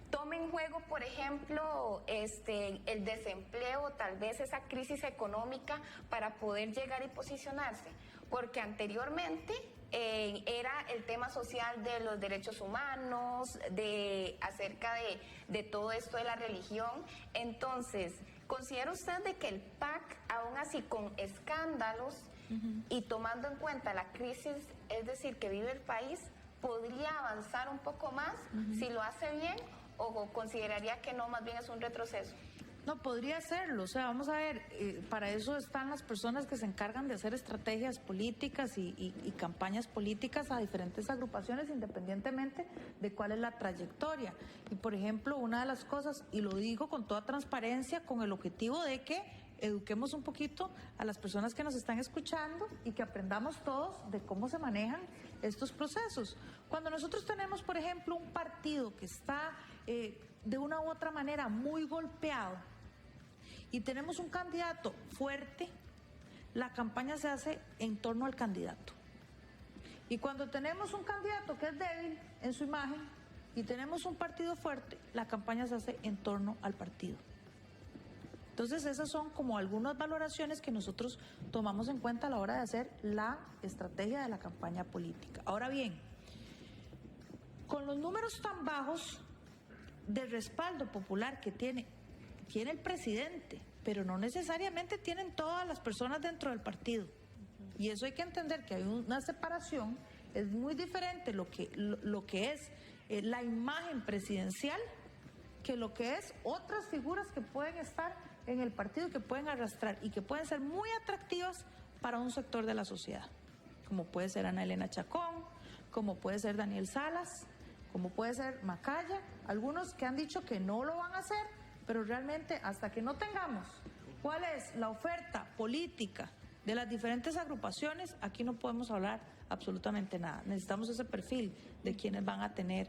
tomen en juego, por ejemplo, el desempleo, tal vez esa crisis económica para poder llegar y posicionarse, porque anteriormente era el tema social de los derechos humanos, acerca de todo esto de la religión. Entonces, ¿considera usted de que el PAC, aún así con escándalos y tomando en cuenta la crisis, es decir, que vive el país, podría avanzar un poco más si lo hace bien, o consideraría que no, más bien es un retroceso? No, podría hacerlo. O sea, vamos a ver, para eso están las personas que se encargan de hacer estrategias políticas y campañas políticas a diferentes agrupaciones, independientemente de cuál es la trayectoria. Y, por ejemplo, una de las cosas, y lo digo con toda transparencia, con el objetivo de que eduquemos un poquito a las personas que nos están escuchando y que aprendamos todos de cómo se manejan estos procesos. Cuando nosotros tenemos, por ejemplo, un partido que está de una u otra manera muy golpeado y tenemos un candidato fuerte, la campaña se hace en torno al candidato. Y cuando tenemos un candidato que es débil en su imagen y tenemos un partido fuerte, la campaña se hace en torno al partido. Entonces esas son como algunas valoraciones que nosotros tomamos en cuenta a la hora de hacer la estrategia de la campaña política. Ahora bien, con los números tan bajos de respaldo popular que tiene el presidente, pero no necesariamente tienen todas las personas dentro del partido. Y eso hay que entender, que hay una separación, es muy diferente lo que es la imagen presidencial que lo que es otras figuras que pueden estar en el partido, que pueden arrastrar y que pueden ser muy atractivas para un sector de la sociedad, como puede ser Ana Elena Chacón, como puede ser Daniel Salas, como puede ser Macaya, algunos que han dicho que no lo van a hacer, pero realmente hasta que no tengamos cuál es la oferta política de las diferentes agrupaciones, aquí no podemos hablar absolutamente nada. Necesitamos ese perfil de quienes van a tener,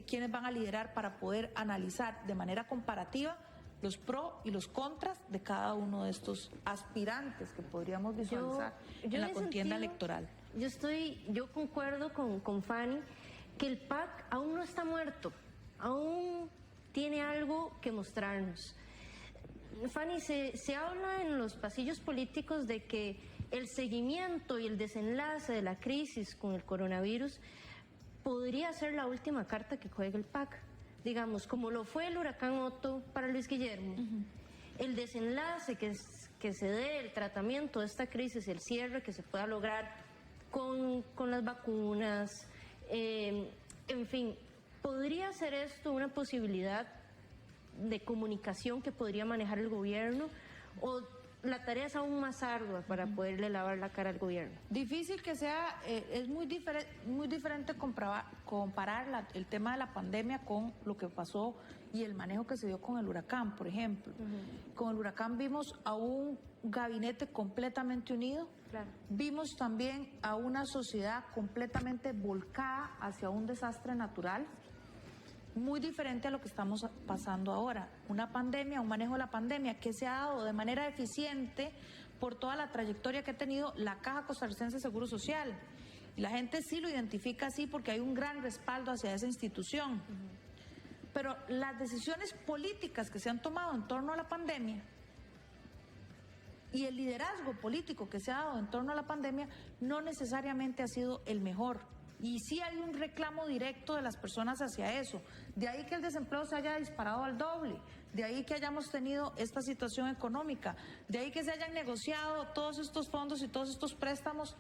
quienes van a liderar para poder analizar de manera comparativa los pros y los contras de cada uno de estos aspirantes que podríamos visualizar en la contienda electoral. Yo concuerdo con Fanny que el PAC aún no está muerto, aún tiene algo que mostrarnos. Fanny, se habla en los pasillos políticos de que el seguimiento y el desenlace de la crisis con el coronavirus podría ser la última carta que juegue el PAC, digamos, como lo fue el huracán Otto para Luis Guillermo. El desenlace que se dé, el tratamiento de esta crisis, el cierre que se pueda lograr con las vacunas, en fin, ¿podría ser esto una posibilidad de comunicación que podría manejar el gobierno, o la tarea es aún más ardua para poderle lavar la cara al gobierno? Difícil que sea, es muy diferente comparar el tema de la pandemia con lo que pasó y el manejo que se dio con el huracán, por ejemplo. Con el huracán vimos a un gabinete completamente unido, vimos también a una sociedad completamente volcada hacia un desastre natural, muy diferente a lo que estamos pasando ahora. Una pandemia, un manejo de la pandemia que se ha dado de manera eficiente por toda la trayectoria que ha tenido la Caja Costarricense de Seguro Social. Y la gente sí lo identifica así porque hay un gran respaldo hacia esa institución. Pero las decisiones políticas que se han tomado en torno a la pandemia y el liderazgo político que se ha dado en torno a la pandemia no necesariamente ha sido el mejor. Y sí hay un reclamo directo de las personas hacia eso. De ahí que el desempleo se haya disparado al doble, de ahí que hayamos tenido esta situación económica, de ahí que se hayan negociado todos estos fondos y todos estos préstamos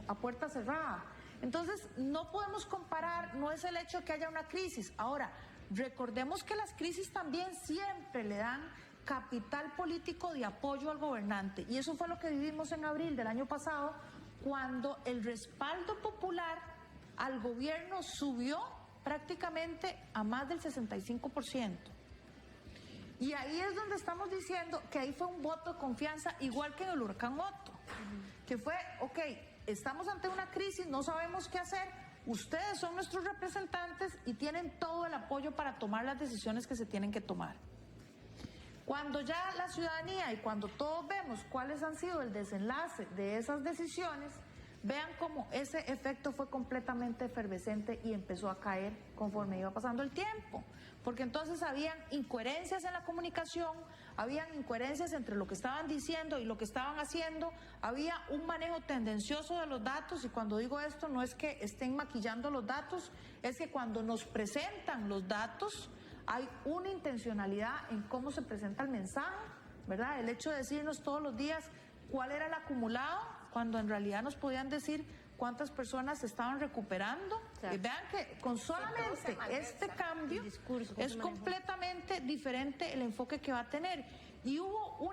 a puerta cerrada. Entonces, no podemos comparar, no es el hecho que haya una crisis. Ahora, recordemos que las crisis también siempre le dan capital político de apoyo al gobernante. Y eso fue lo que vivimos en abril del año pasado, cuando el respaldo popular al gobierno subió prácticamente a más del 65%. Y ahí es donde estamos diciendo que ahí fue un voto de confianza, igual que en el huracán Otto, que fue, ok, estamos ante una crisis, no sabemos qué hacer, ustedes son nuestros representantes y tienen todo el apoyo para tomar las decisiones que se tienen que tomar. Cuando ya la ciudadanía y cuando todos vemos cuáles han sido el desenlace de esas decisiones, vean cómo ese efecto fue completamente efervescente y empezó a caer conforme iba pasando el tiempo. Porque entonces habían incoherencias en la comunicación, habían incoherencias entre lo que estaban diciendo y lo que estaban haciendo, había un manejo tendencioso de los datos, y cuando digo esto no es que estén maquillando los datos, es que cuando nos presentan los datos hay una intencionalidad en cómo se presenta el mensaje, ¿verdad? El hecho de decirnos todos los días cuál era el acumulado, cuando en realidad nos podían decir cuántas personas se estaban recuperando. Vean que con solamente este cambio es completamente diferente el enfoque que va a tener. Y hubo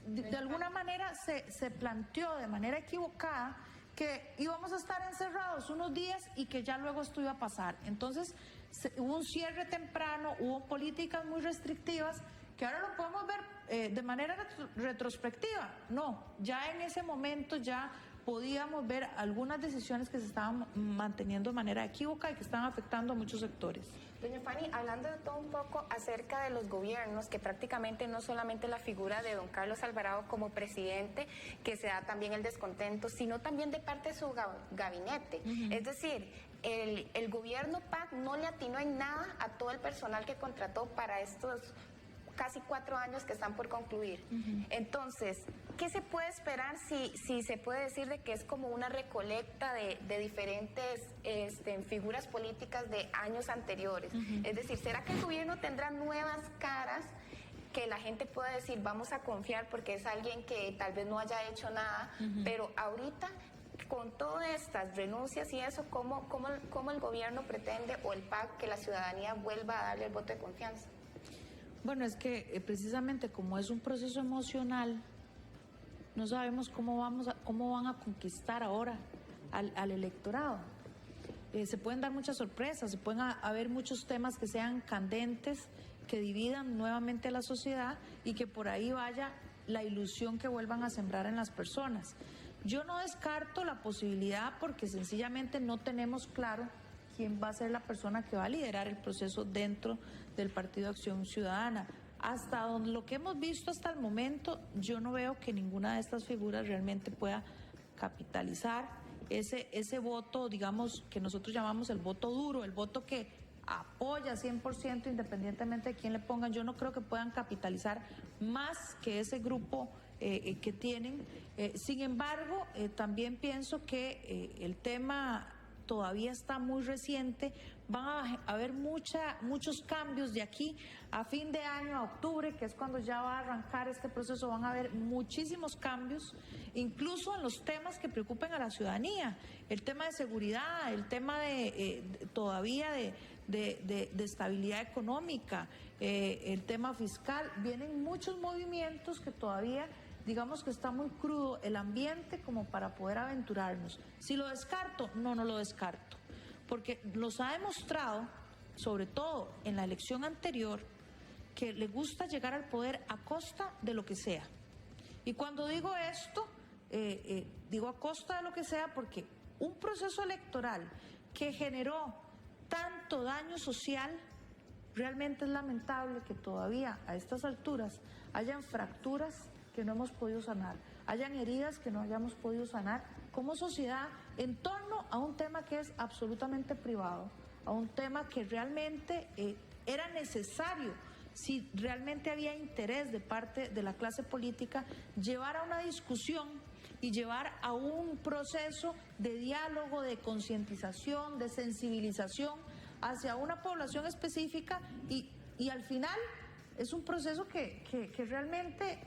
de alguna manera se planteó de manera equivocada que íbamos a estar encerrados unos días y que ya luego esto iba a pasar. Entonces hubo un cierre temprano, hubo políticas muy restrictivas que ahora lo podemos ver de manera retrospectiva. No, ya en ese momento ya podíamos ver algunas decisiones que se estaban manteniendo de manera equívoca y que estaban afectando a muchos sectores. Doña Fanny, hablando de todo un poco acerca de los gobiernos, que prácticamente no solamente la figura de don Carlos Alvarado como presidente, que se da también el descontento, sino también de parte de su gabinete. Es decir, el gobierno PAC no le atinó en nada a todo el personal que contrató para estos casi 4 años que están por concluir. Entonces, ¿qué se puede esperar si se puede decir de que es como una recolecta de diferentes figuras políticas de años anteriores? Es decir, ¿será que el gobierno tendrá nuevas caras que la gente pueda decir vamos a confiar porque es alguien que tal vez no haya hecho nada, pero ahorita con todas estas renuncias y eso, ¿cómo el gobierno pretende o el PAC que la ciudadanía vuelva a darle el voto de confianza? Bueno, es que precisamente como es un proceso emocional, no sabemos cómo van a conquistar ahora al electorado. Se pueden dar muchas sorpresas, se pueden haber muchos temas que sean candentes, que dividan nuevamente a la sociedad y que por ahí vaya la ilusión que vuelvan a sembrar en las personas. Yo no descarto la posibilidad porque sencillamente no tenemos claro quién va a ser la persona que va a liderar el proceso dentro del Partido Acción Ciudadana. Hasta donde lo que hemos visto hasta el momento, yo no veo que ninguna de estas figuras realmente pueda capitalizar ese voto, digamos, que nosotros llamamos el voto duro, el voto que apoya 100% independientemente de quién le pongan. Yo no creo que puedan capitalizar más que ese grupo que tienen. Sin embargo, también pienso que el tema todavía está muy reciente, van a haber muchos cambios de aquí a fin de año, a octubre, que es cuando ya va a arrancar este proceso, van a haber muchísimos cambios, incluso en los temas que preocupen a la ciudadanía, el tema de seguridad, el tema todavía de estabilidad económica, el tema fiscal, vienen muchos movimientos que todavía, digamos que está muy crudo el ambiente como para poder aventurarnos. Si lo descarto, no lo descarto, porque nos ha demostrado, sobre todo en la elección anterior, que le gusta llegar al poder a costa de lo que sea. Y cuando digo esto, digo a costa de lo que sea porque un proceso electoral que generó tanto daño social, realmente es lamentable que todavía a estas alturas hayan fracturas que no hemos podido sanar, hayan heridas que no hayamos podido sanar como sociedad en torno a un tema que es absolutamente privado, a un tema que realmente era necesario, si realmente había interés de parte de la clase política, llevar a una discusión y llevar a un proceso de diálogo, de concientización, de sensibilización hacia una población específica y al final es un proceso que realmente...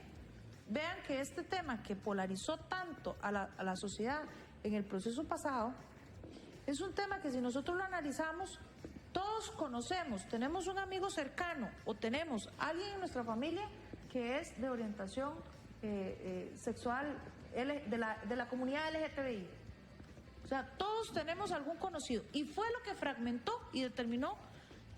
Vean que este tema que polarizó tanto a la sociedad en el proceso pasado, es un tema que si nosotros lo analizamos, todos conocemos, tenemos un amigo cercano o tenemos alguien en nuestra familia que es de orientación sexual de la comunidad LGTBI. O sea, todos tenemos algún conocido y fue lo que fragmentó y determinó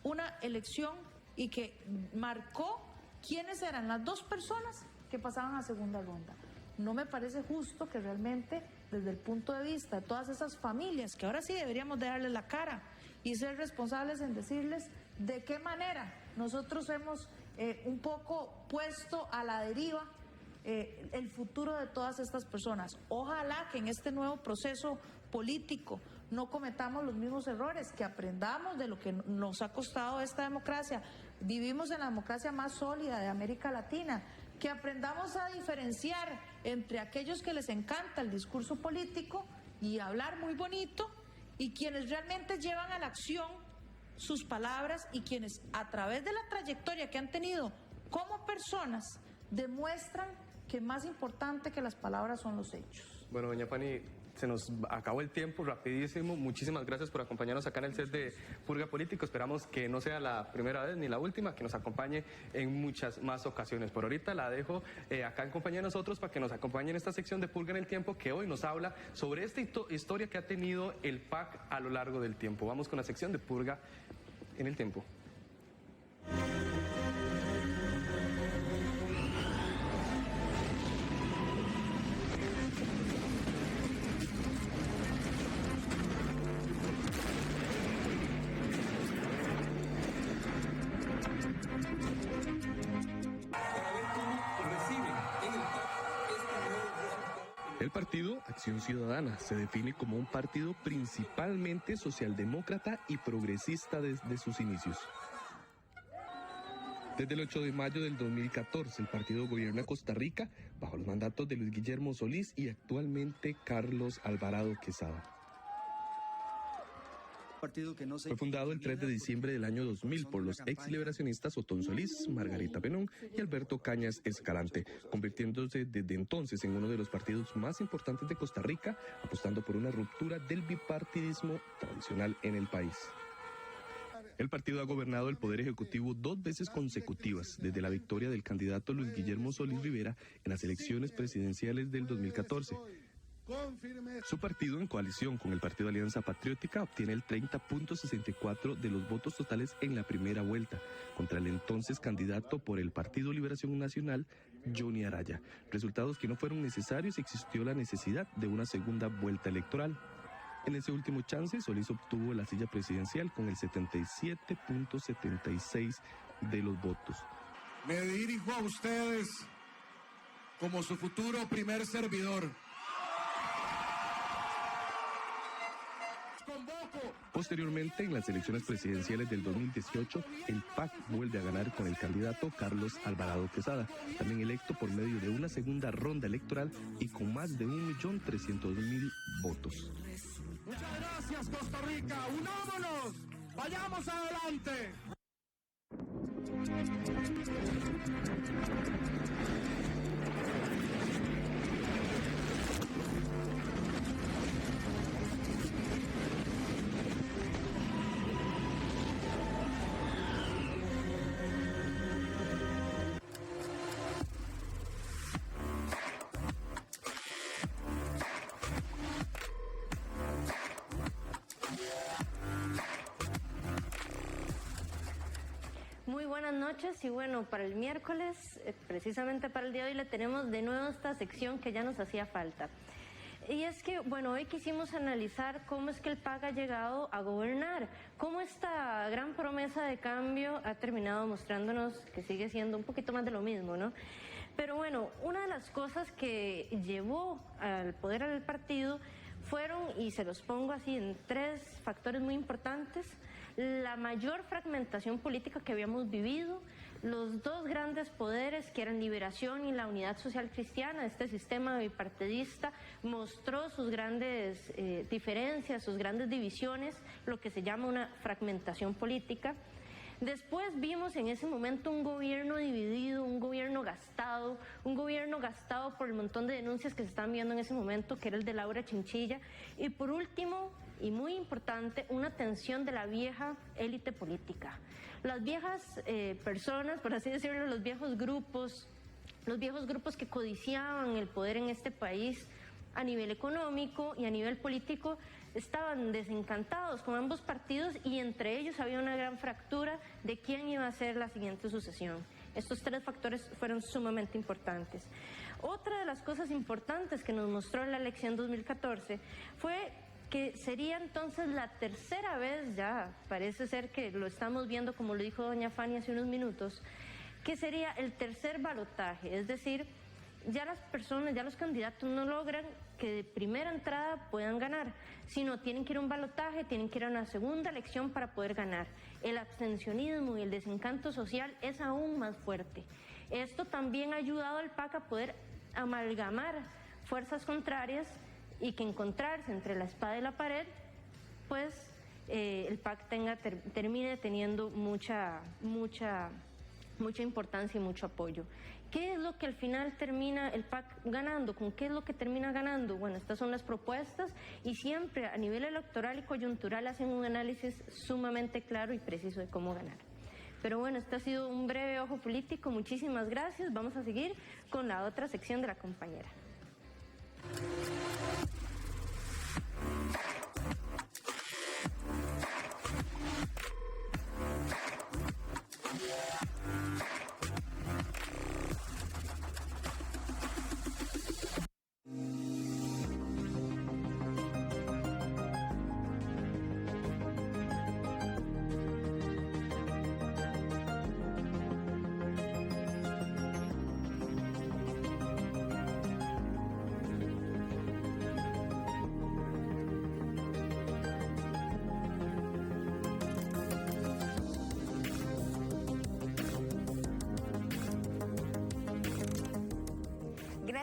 una elección y que marcó quiénes eran las dos personas que pasaban a segunda ronda. No me parece justo que realmente, desde el punto de vista de todas esas familias, que ahora sí deberíamos de darles la cara y ser responsables en decirles de qué manera nosotros hemos un poco puesto a la deriva el futuro de todas estas personas. Ojalá que en este nuevo proceso político no cometamos los mismos errores, que aprendamos de lo que nos ha costado esta democracia. Vivimos en la democracia más sólida de América Latina, que aprendamos a diferenciar entre aquellos que les encanta el discurso político y hablar muy bonito y quienes realmente llevan a la acción sus palabras y quienes a través de la trayectoria que han tenido como personas demuestran que más importante que las palabras son los hechos. Bueno, doña Fanny, se nos acabó el tiempo rapidísimo. Muchísimas gracias por acompañarnos acá en el set de Purga Político. Esperamos que no sea la primera vez ni la última, que nos acompañe en muchas más ocasiones. Por ahorita la dejo acá en compañía de nosotros para que nos acompañe en esta sección de Purga en el Tiempo, que hoy nos habla sobre esta historia que ha tenido el PAC a lo largo del tiempo. Vamos con la sección de Purga en el Tiempo. El partido Acción Ciudadana se define como un partido principalmente socialdemócrata y progresista desde sus inicios. Desde el 8 de mayo del 2014, el partido gobierna Costa Rica bajo los mandatos de Luis Guillermo Solís y actualmente Carlos Alvarado Quesada. Fue fundado el 3 de diciembre del año 2000 por los ex liberacionistas Otón Solís, Margarita Penón y Alberto Cañas Escalante, convirtiéndose desde entonces en uno de los partidos más importantes de Costa Rica, apostando por una ruptura del bipartidismo tradicional en el país. El partido ha gobernado el Poder Ejecutivo 2 veces consecutivas, desde la victoria del candidato Luis Guillermo Solís Rivera en las elecciones presidenciales del 2014. Su partido, en coalición con el Partido Alianza Patriótica, obtiene el 30.64% de los votos totales en la primera vuelta, contra el entonces candidato por el Partido Liberación Nacional, Johnny Araya. Resultados que no fueron necesarios y existió la necesidad de una segunda vuelta electoral. En ese último chance, Solís obtuvo la silla presidencial con el 77.76% de los votos. Me dirijo a ustedes como su futuro primer servidor. Posteriormente, en las elecciones presidenciales del 2018, el PAC vuelve a ganar con el candidato Carlos Alvarado Quesada, también electo por medio de una segunda ronda electoral y con más de 1.300.000 votos. Muchas gracias, Costa Rica. ¡Unámonos! ¡Vayamos adelante! Muy buenas noches y bueno, para el miércoles, precisamente para el día de hoy, le tenemos de nuevo esta sección que ya nos hacía falta. Y es que, bueno, hoy quisimos analizar cómo es que el PAC ha llegado a gobernar, cómo esta gran promesa de cambio ha terminado mostrándonos que sigue siendo un poquito más de lo mismo, ¿no? Pero bueno, una de las cosas que llevó al poder al partido fueron, y se los pongo así en 3 factores muy importantes: la mayor fragmentación política que habíamos vivido, los 2 grandes poderes que eran Liberación y la Unidad Social Cristiana. Este sistema bipartidista mostró sus grandes diferencias, sus grandes divisiones, lo que se llama una fragmentación política. Después vimos en ese momento un gobierno dividido, un gobierno gastado por el montón de denuncias que se estaban viendo en ese momento, que era el de Laura Chinchilla. Y por último, y muy importante, una tensión de la vieja élite política. Las viejas personas, por así decirlo, los viejos grupos que codiciaban el poder en este país a nivel económico y a nivel político, estaban desencantados con ambos partidos y entre ellos había una gran fractura de quién iba a ser la siguiente sucesión. Estos 3 factores fueron sumamente importantes. Otra de las cosas importantes que nos mostró la elección 2014 fue que sería entonces la tercera vez, ya parece ser que lo estamos viendo como lo dijo doña Fanny hace unos minutos, que sería el tercer balotaje, es decir, ya las personas, ya los candidatos no logran que de primera entrada puedan ganar, sino tienen que ir a un balotaje, tienen que ir a una segunda elección para poder ganar. El abstencionismo y el desencanto social es aún más fuerte. Esto también ha ayudado al PAC a poder amalgamar fuerzas contrarias y que encontrarse entre la espada y la pared, pues el PAC termine teniendo mucha importancia y mucho apoyo. ¿Qué es lo que al final termina el PAC ganando? ¿Con qué es lo que termina ganando? Bueno, estas son las propuestas y siempre a nivel electoral y coyuntural hacen un análisis sumamente claro y preciso de cómo ganar. Pero bueno, este ha sido un breve ojo político. Muchísimas gracias. Vamos a seguir con la otra sección de la compañera.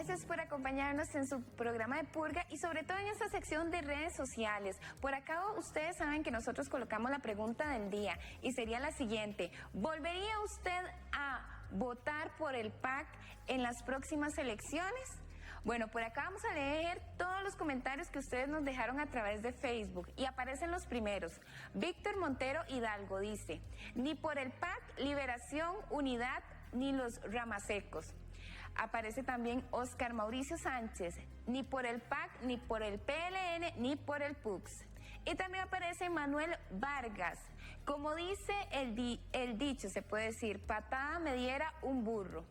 gracias por acompañarnos en su programa de Purga y sobre todo en esta sección de redes sociales. Por acá ustedes saben que nosotros colocamos la pregunta del día y sería la siguiente: ¿volvería usted a votar por el PAC en las próximas elecciones? Bueno, por acá vamos a leer todos los comentarios que ustedes nos dejaron a través de Facebook y aparecen los primeros. Víctor Montero Hidalgo dice: ni por el PAC, Liberación, Unidad, ni los ramasecos. Aparece también Oscar Mauricio Sánchez: ni por el PAC, ni por el PLN, ni por el PUX. Y también aparece Manuel Vargas: como dice el dicho, se puede decir, patada me diera un burro.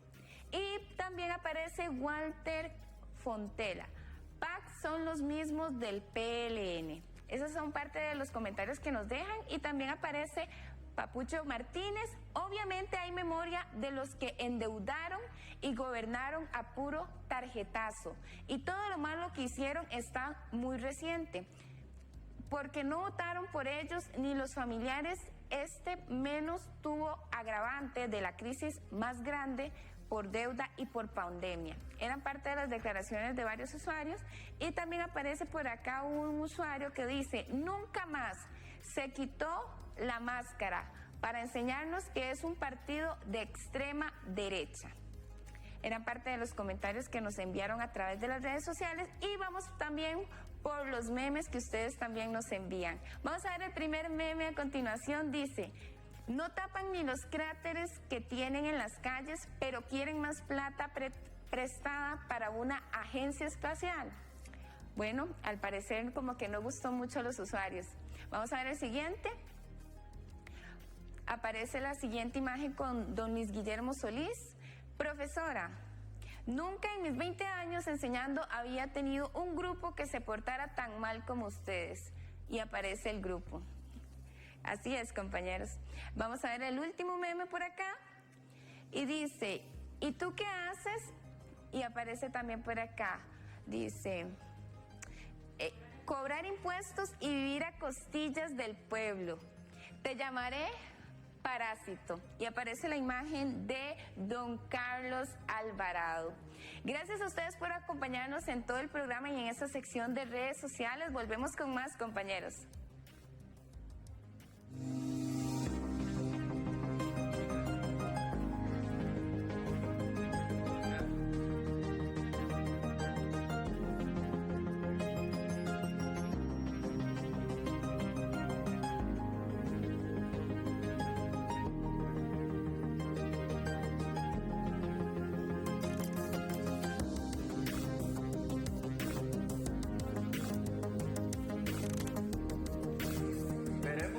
Y también aparece Walter Fontela: PAC son los mismos del PLN. Esos son parte de los comentarios que nos dejan. Y también aparece Papucho Martínez: obviamente hay memoria de los que endeudaron y gobernaron a puro tarjetazo. Y todo lo malo que hicieron está muy reciente. Porque no votaron por ellos ni los familiares, menos tuvo agravante de la crisis más grande por deuda y por pandemia. Eran parte de las declaraciones de varios usuarios. Y también aparece por acá un usuario que dice: nunca más se quitó la máscara para enseñarnos que es un partido de extrema derecha. Eran parte de los comentarios que nos enviaron a través de las redes sociales. Y vamos también por los memes que ustedes también nos envían. Vamos a ver el primer meme a continuación. Dice: no tapan ni los cráteres que tienen en las calles, pero quieren más plata prestada para una agencia espacial. Bueno, al parecer como que no gustó mucho a los usuarios. Vamos a ver el siguiente. Aparece la siguiente imagen con don Luis Guillermo Solís: profesora, nunca en mis 20 años enseñando había tenido un grupo que se portara tan mal como ustedes. Y aparece el grupo. Así es, compañeros. Vamos a ver el último meme por acá. Y dice: ¿y tú qué haces? Y aparece también por acá. Dice: cobrar impuestos y vivir a costillas del pueblo. Te llamaré parásito. Y aparece la imagen de don Carlos Alvarado. Gracias a ustedes por acompañarnos en todo el programa y en esta sección de redes sociales. Volvemos con más, compañeros.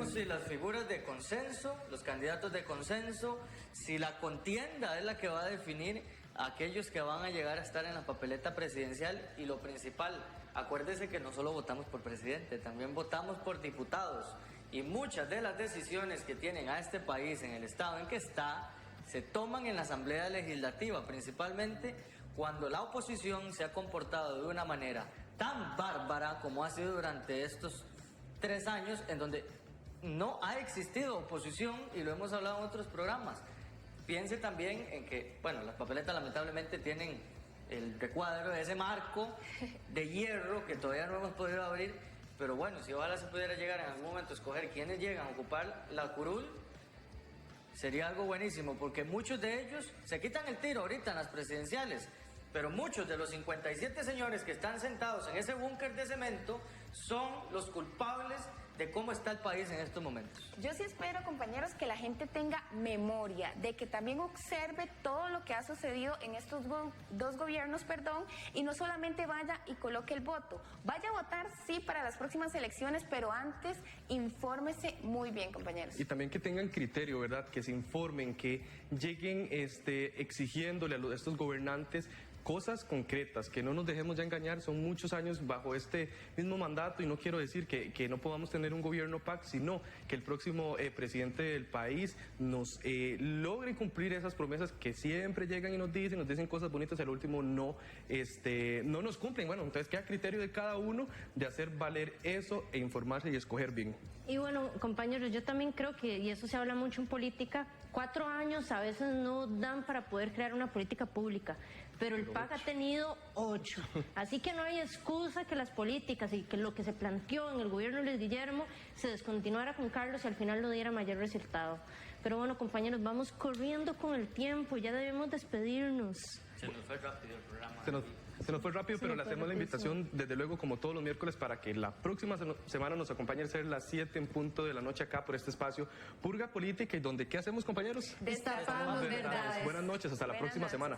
Si las figuras de consenso, los candidatos de consenso, si la contienda es la que va a definir a aquellos que van a llegar a estar en la papeleta presidencial. Y lo principal, acuérdese que no solo votamos por presidente, también votamos por diputados. Y muchas de las decisiones que tienen a este país en el estado en que está, se toman en la Asamblea Legislativa, principalmente cuando la oposición se ha comportado de una manera tan bárbara como ha sido durante estos 3 años, en donde no ha existido oposición, y lo hemos hablado en otros programas. Piense también en que, bueno, las papeletas lamentablemente tienen el recuadro de ese marco de hierro que todavía no hemos podido abrir, pero bueno, si ojalá se pudiera llegar en algún momento a escoger quiénes llegan a ocupar la curul, sería algo buenísimo, porque muchos de ellos se quitan el tiro ahorita en las presidenciales, pero muchos de los 57 señores que están sentados en ese búnker de cemento son los culpables de cómo está el país en estos momentos. Yo sí espero, compañeros, que la gente tenga memoria, de que también observe todo lo que ha sucedido en estos dos gobiernos, y no solamente vaya y coloque el voto. Vaya a votar, sí, para las próximas elecciones, pero antes infórmese muy bien, compañeros. Y también que tengan criterio, ¿verdad? Que se informen, que lleguen exigiéndole a estos gobernantes cosas concretas, que no nos dejemos ya engañar. Son muchos años bajo este mismo mandato, y no quiero decir que no podamos tener un gobierno PAC, sino que el próximo presidente del país nos logre cumplir esas promesas que siempre llegan y nos dicen cosas bonitas, y al último no nos cumplen. Bueno, entonces queda a criterio de cada uno de hacer valer eso e informarse y escoger bien. Y bueno, compañeros, yo también creo que, y eso se habla mucho en política, 4 años a veces no dan para poder crear una política pública, pero el PAC ha tenido 8. Así que no hay excusa que las políticas y que lo que se planteó en el gobierno de Luis Guillermo se descontinuara con Carlos y al final no diera mayor resultado. Pero bueno, compañeros, vamos corriendo con el tiempo, ya debemos despedirnos. Se nos fue rápido el programa. Se nos fue rápido, pero le hacemos la invitación, desde luego, como todos los miércoles, para que la próxima semana nos acompañe a ser las 7 en punto de la noche acá por este espacio Purga Política, y donde, ¿qué hacemos, compañeros? Destapamos verdades. Buenas noches, hasta la próxima semana.